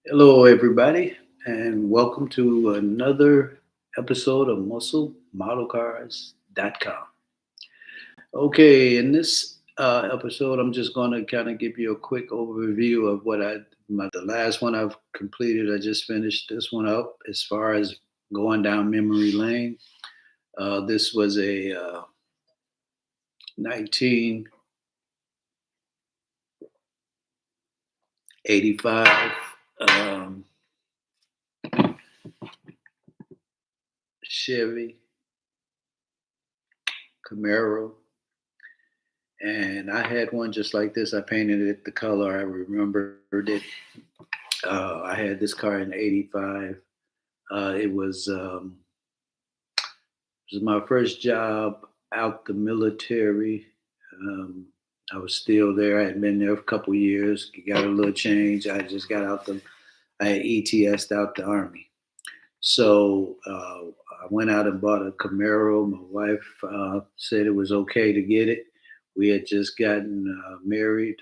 Hello, everybody, and welcome to another episode of MuscleModelCars.com. Okay, in this episode, I'm just going to kind of give you a quick overview of the last one I've completed. I just finished this one up as far as going down memory lane. This was a 1985 um, Chevy Camaro. And I had one just like this. I painted it the color. I remembered it. I had this car in '85. It was my first job out the military. Um, I was still there. I had been there a couple years. Got a little change. I had ETS'd out the army. So I went out and bought a Camaro. My wife said it was okay to get it. We had just gotten married.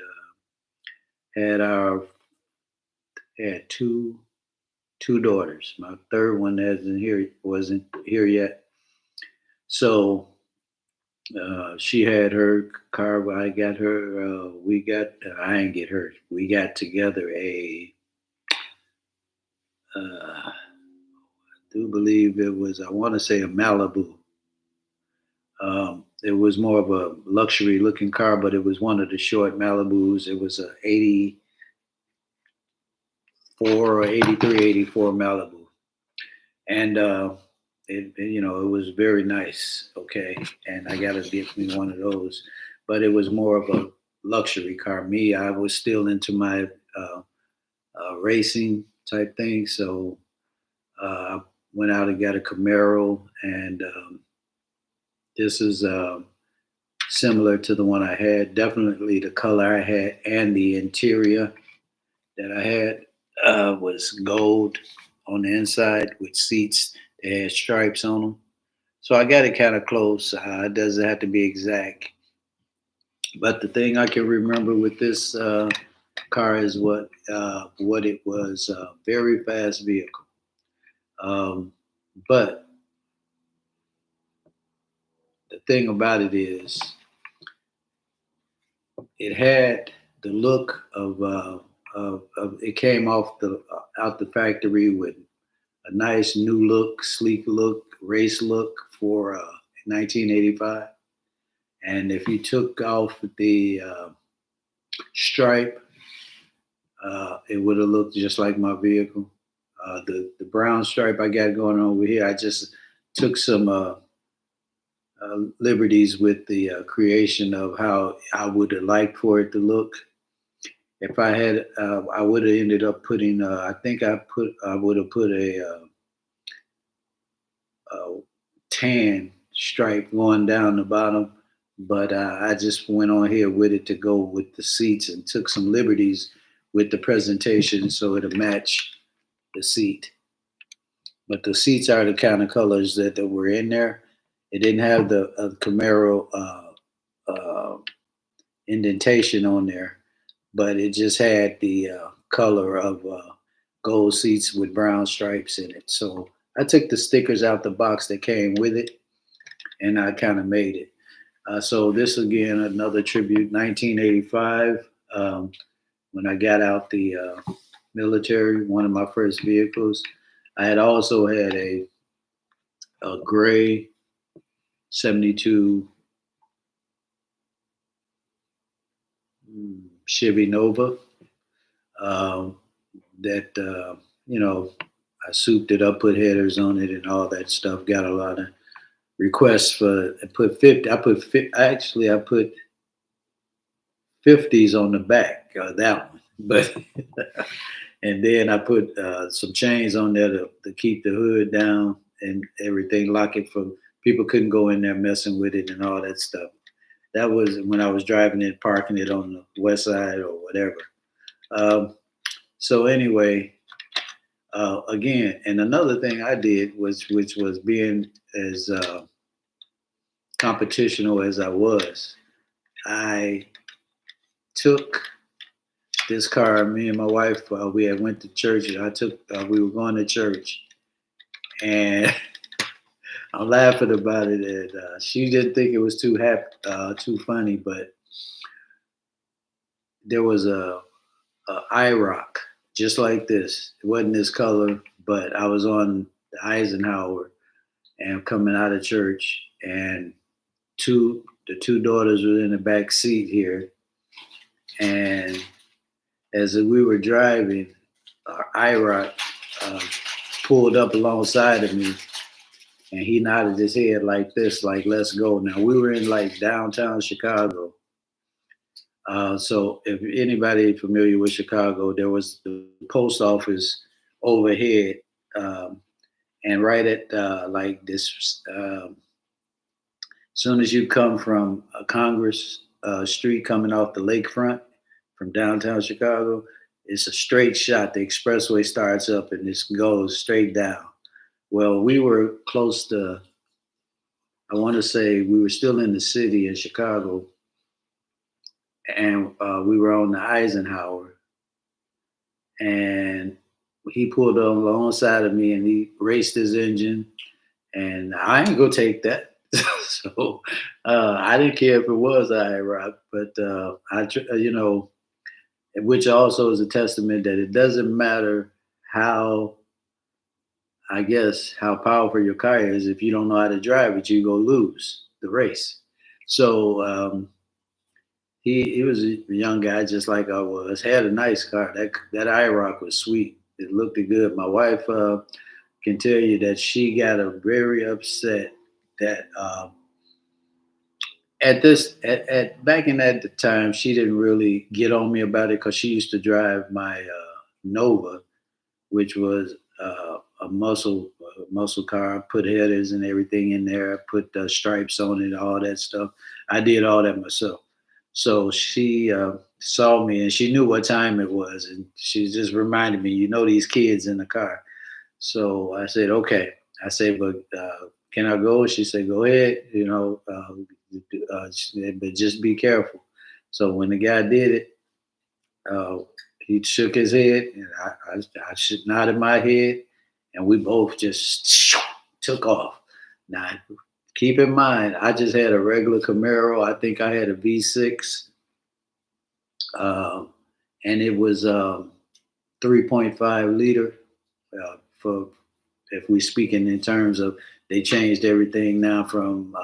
Had our had two daughters. My third one wasn't here yet. So she had her car. I got her. We got. I didn't get her. We got together a. I do believe it was. I want to say a Malibu. It was more of a luxury looking car, but it was one of the short Malibus. It was a 84 or 83, 84 Malibu. And it was very nice. Okay. And I got to get me one of those. But it was more of a luxury car. Me, I was still into my uh, racing type thing. So I went out and got a Camaro. And this is similar to the one I had. Definitely the color I had and the interior that I had was gold on the inside with seats that had stripes on them. So I got it kind of close. It doesn't have to be exact. But the thing I can remember with this car is what it was, a very fast vehicle. But the thing about it is, it had the look of it came off the out the factory with a nice new look, sleek look, race look for 1985. And if you took off the stripe, it would have looked just like my vehicle. The brown stripe I got going on over here, I just took some liberties with the creation of how I would have liked for it to look. If I had, I would have ended up putting. I would have put a tan stripe going down the bottom, but I just went on here with it to go with the seats and took some liberties with the presentation so it'll match the seat. But the seats are the kind of colors that were in there. It didn't have the Camaro indentation on there, but it just had the color of gold seats with brown stripes in it. So I took the stickers out the box that came with it, and I kind of made it. So this again, another tribute, 1985, when I got out the military, one of my first vehicles. I had also had a gray 72 Chevy Nova um, that I souped it up, put headers on it, and all that stuff. Got a lot of requests for. I put 50. I put 50s on the back. That one, but and then I put some chains on there to keep the hood down and everything, lock it for people couldn't go in there messing with it and all that stuff. That was when I was driving it, parking it on the west side or whatever. Um, so anyway, again, and another thing I did was, which was being as competitional as I was, I took this car, me and my wife, we had went to church. And we were going to church, and I'm laughing about it. And she didn't think it was too funny, but there was a IROC just like this. It wasn't this color, but I was on the Eisenhower and coming out of church, and the two daughters were in the back seat here, and as we were driving, our IROC uh, pulled up alongside of me, and he nodded his head like this, like "Let's go." Now we were in like downtown Chicago. So if anybody familiar with Chicago, there was the post office overhead, um, and right at like this. Soon as you come from Congress Street, coming off the lakefront from downtown Chicago, it's a straight shot. The expressway starts up and this goes straight down. Well, we were close to. I want to say we were still in the city of Chicago, and we were on the Eisenhower, and he pulled up alongside of me and he raced his engine, and I ain't gonna take that. So I didn't care if it was IROC, but which also is a testament that it doesn't matter how, I guess, how powerful your car is. If you don't know how to drive it, you go lose the race. So he was a young guy just like I was. Had a nice car. That IROC was sweet. It looked good. My wife can tell you that she got a very upset that at back in that time she didn't really get on me about it because she used to drive my Nova, which was a muscle car. I put headers and everything in there. I put stripes on it, all that stuff. I did all that myself. So she saw me and she knew what time it was, and she just reminded me, these kids in the car. So I said, okay. I said, but can I go? She said, go ahead. But just be careful. So when the guy did it, uh, he shook his head, and I should nodded my head, and we both just took off. Now, keep in mind, I just had a regular Camaro. I think I had a V6, um, and it was 3.5 liter. For if we speaking in terms of, they changed everything now from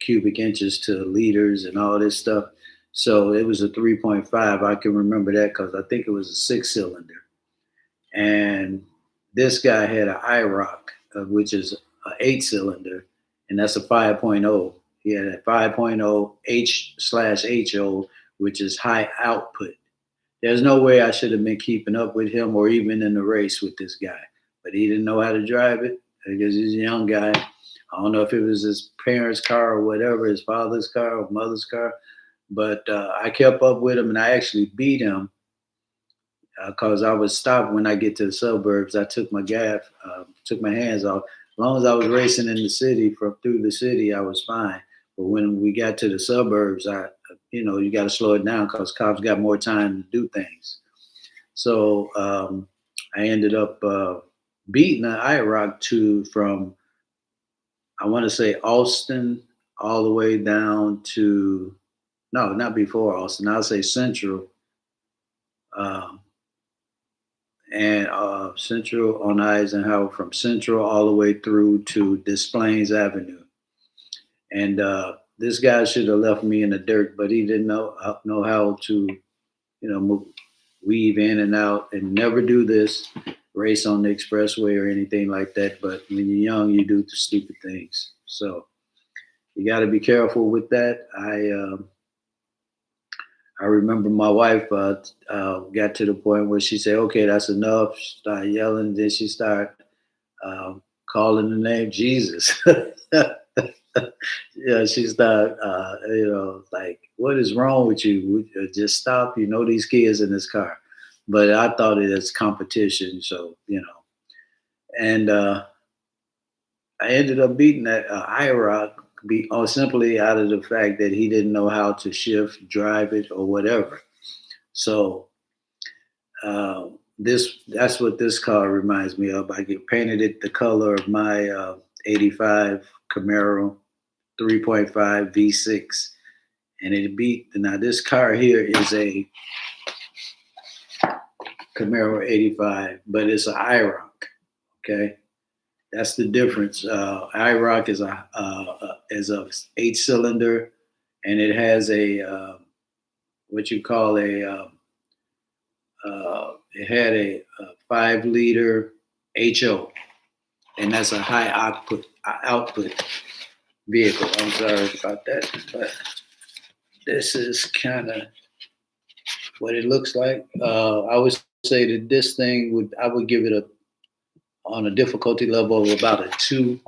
cubic inches to liters and all this stuff. So it was a 3.5. I can remember that because I think it was a six cylinder. And this guy had an IROC, which is an eight cylinder, and that's a 5.0. He had a 5.0 H/HO, which is high output. There's no way I should have been keeping up with him or even in the race with this guy. But he didn't know how to drive it because he's a young guy. I don't know if it was his parents' car or whatever, his father's car or mother's car. But I kept up with him and I actually beat him because I was stopped when I get to the suburbs. I took my took my hands off. As long as I was racing in the city, through the city, I was fine. But when we got to the suburbs, you got to slow it down because cops got more time to do things. So I ended up beating the IROC from, I want to say, Austin all the way down to, no, not before Austin. I'll say Central. Um, and Central on Eisenhower, from Central all the way through to Des Plaines Avenue. And this guy should have left me in the dirt, but he didn't know how to, move, weave in and out, and never do this race on the expressway or anything like that. But when you're young, you do stupid things. So you got to be careful with that. I remember my wife got to the point where she said, "Okay, that's enough." She started yelling, then she started calling the name Jesus. Yeah, she started, like, "What is wrong with you? Just stop." These kids in this car. But I thought it as competition, so and I ended up beating that IROC simply out of the fact that he didn't know how to shift, drive it, or whatever. So that's what this car reminds me of. I get painted it the color of my '85 Camaro 3.5 V6, and it beat. Now this car here is a Camaro '85, but it's an IROC. Okay, that's the difference. IROC is a 8 cylinder, and it has a what you call a it had a 5 liter HO, and that's a high output vehicle. I'm sorry about that, but this is kind of what it looks like. I would say that this thing I would give it a on a difficulty level of about a 2.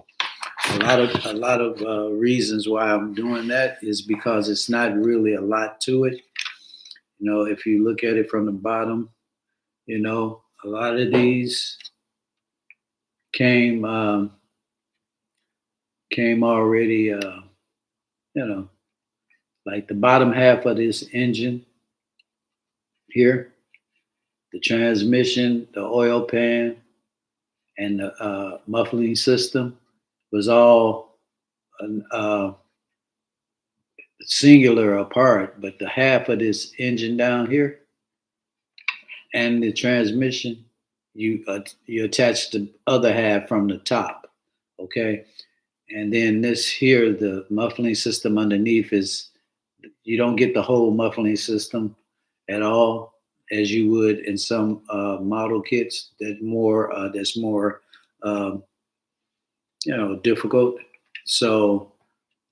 A lot of reasons why I'm doing that is because it's not really a lot to it. If you look at it from the bottom, a lot of these came came already. You know, like the bottom half of this engine here, the transmission, the oil pan, and the muffling system was all uh, singular apart, but the half of this engine down here and the transmission, you attach the other half from the top, okay? And then this here, the muffling system underneath is you don't get the whole muffling system at all as you would in some model kits that's more um, difficult. So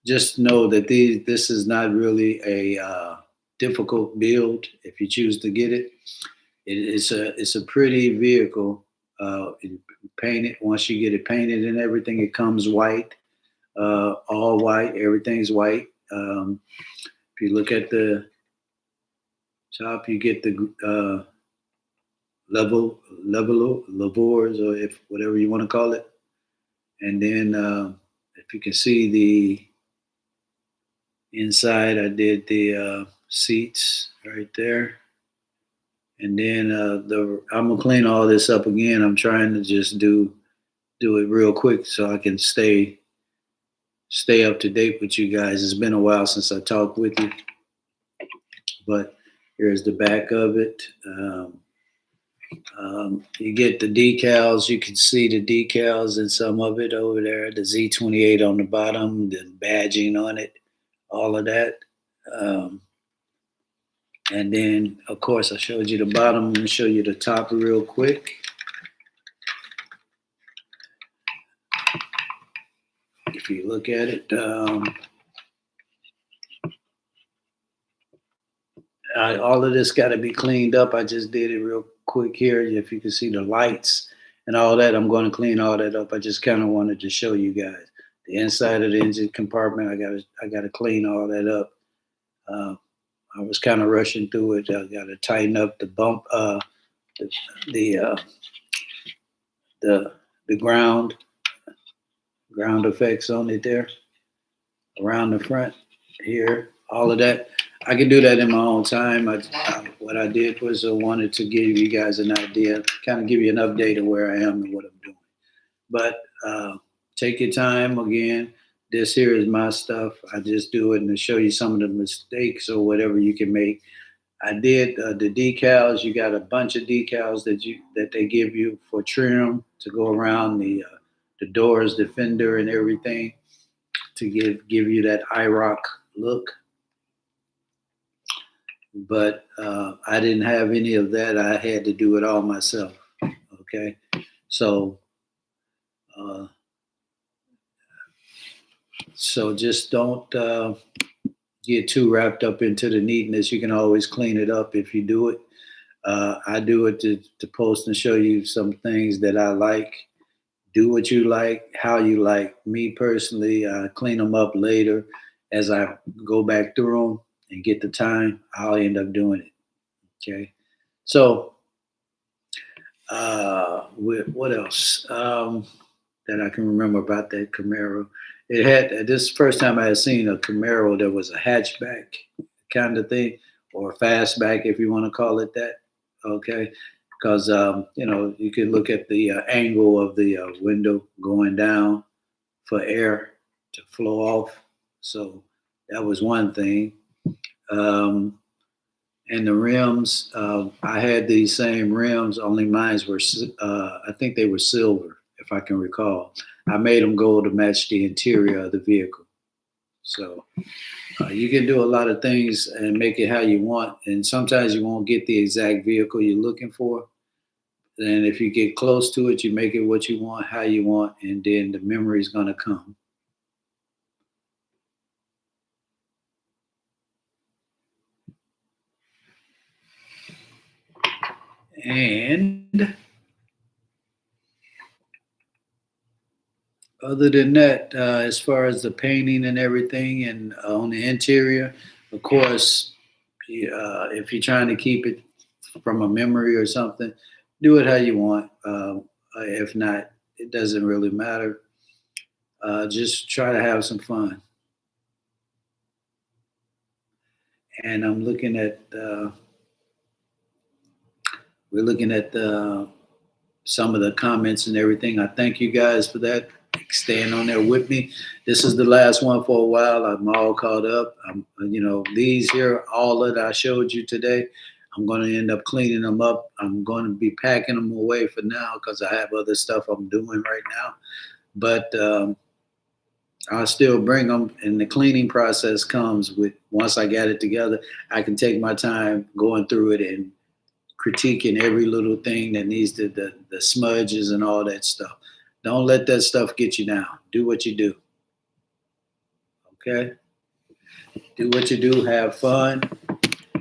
just know that this is not really a difficult build if you choose to get it. It's a pretty vehicle. Painted once you get it painted and everything, it comes white, all white. Everything's white. If you look at the top, you get the lavors, or if whatever you want to call it. And then if you can see the inside, I did the seats right there. And then I'm gonna clean all this up again. I'm trying to just do it real quick so I can stay up to date with you guys. It's been a while since I talked with you, but here's the back of it. You get the decals. You can see the decals and some of it over there. The Z28 on the bottom, the badging on it, all of that. And then, of course, I showed you the bottom. I'm going to show you the top real quick. If you look at it, all of this got to be cleaned up. I just did it real quick here. If you can see the lights and all that, I'm going to clean all that up. I just kind of wanted to show you guys the inside of the engine compartment. I got to clean all that up. I was kind of rushing through it. I got to tighten up the bump, the ground effects on it there, around the front here, all of that. I can do that in my own time. What I did was I wanted to give you guys an idea, kind of give you an update of where I am and what I'm doing. But take your time again. This here is my stuff. I just do it and to show you some of the mistakes or whatever you can make. I did the decals. You got a bunch of decals that they give you for trim to go around the doors, the fender, and everything to give you that IROC look. But I didn't have any of that. I had to do it all myself. Okay, so. So just don't get too wrapped up into the neatness. You can always clean it up if you do it. I do it to post and show you some things that I like. Do what you like, how you like. Me personally, I clean them up later as I go back through them and get the time. I'll end up doing it. Okay. So what else that I can remember about that Camaro? It had this first time I had seen a Camaro that was a hatchback kind of thing or fastback, if you want to call it that. Okay, because you can look at the angle of the window going down for air to flow off. So that was one thing. Um, and the rims, I had these same rims, only mine were, I think they were silver, if I can recall. I made them gold to match the interior of the vehicle. So you can do a lot of things and make it how you want. And sometimes you won't get the exact vehicle you're looking for. And if you get close to it, you make it what you want, how you want, and then the memory is going to come. And other than that, as far as the painting and everything, and on the interior, of course, if you're trying to keep it from a memory or something, do it how you want. If not, it doesn't really matter. Just try to have some fun. And I'm looking at, we're looking at some of the comments and everything. I thank you guys for that. Staying on there with me. This is the last one for a while. I'm all caught up. These here, all that I showed you today, I'm going to end up cleaning them up. I'm going to be packing them away for now because I have other stuff I'm doing right now. But I'll still bring them, and the cleaning process comes with once I got it together. I can take my time going through it and critiquing every little thing that needs the smudges and all that stuff. Don't let that stuff get you down. Do what you do. Okay? Do what you do. Have fun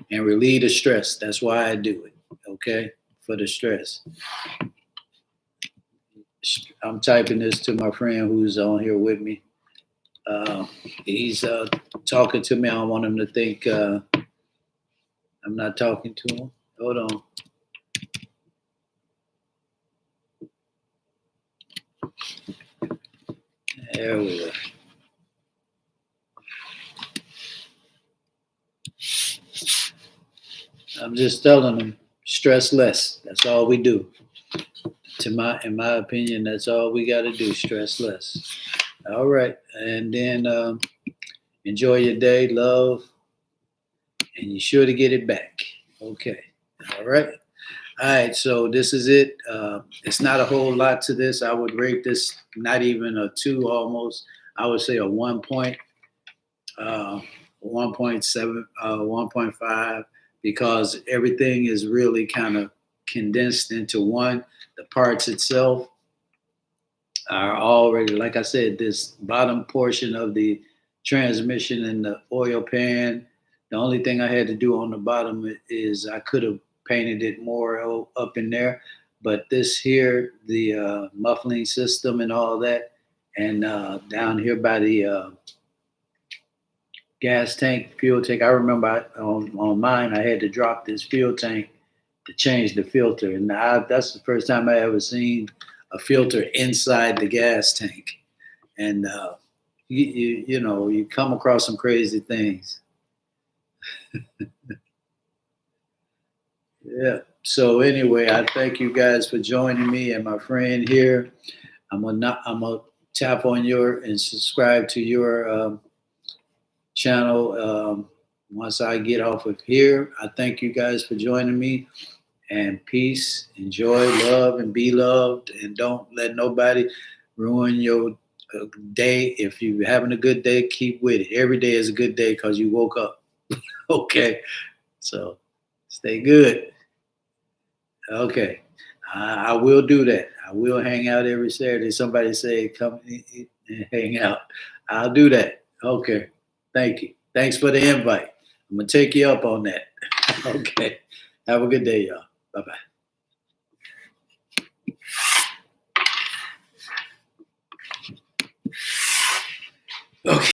and relieve the stress. That's why I do it. Okay? For the stress. I'm typing this to my friend who's on here with me. He's talking to me. I don't want him to think I'm not talking to him. Hold on. There we go. I'm just telling him, stress less. That's all we do. In my opinion, that's all we got to do. Stress less. All right, and then enjoy your day, love, and you're sure to get it back. Okay. All right. All right. So this is it. It's not a whole lot to this. I would rate this not even a 2 almost. I would say a 1.7, 1.5, because everything is really kind of condensed into one. The parts itself are already, like I said, this bottom portion of the transmission and the oil pan. The only thing I had to do on the bottom is I could have painted it more up in there, but this here, the muffling system and all that, and down here by the gas tank, fuel tank. I remember on mine, I had to drop this fuel tank to change the filter, and that's the first time I ever seen a filter inside the gas tank. And you come across some crazy things. Yeah. So anyway, I thank you guys for joining me and my friend here. I'm gonna tap on your and subscribe to your channel once I get off of here. I thank you guys for joining me, and peace, enjoy, love, and be loved, and don't let nobody ruin your day. If you're having a good day, keep with it. Every day is a good day because you woke up. Okay, so stay good. Okay, I will do that. I will hang out every Saturday. Somebody say come and hang out. I'll do that. Okay, thank you. Thanks for the invite. I'm gonna take you up on that. Okay, have a good day, y'all. Bye bye. Okay.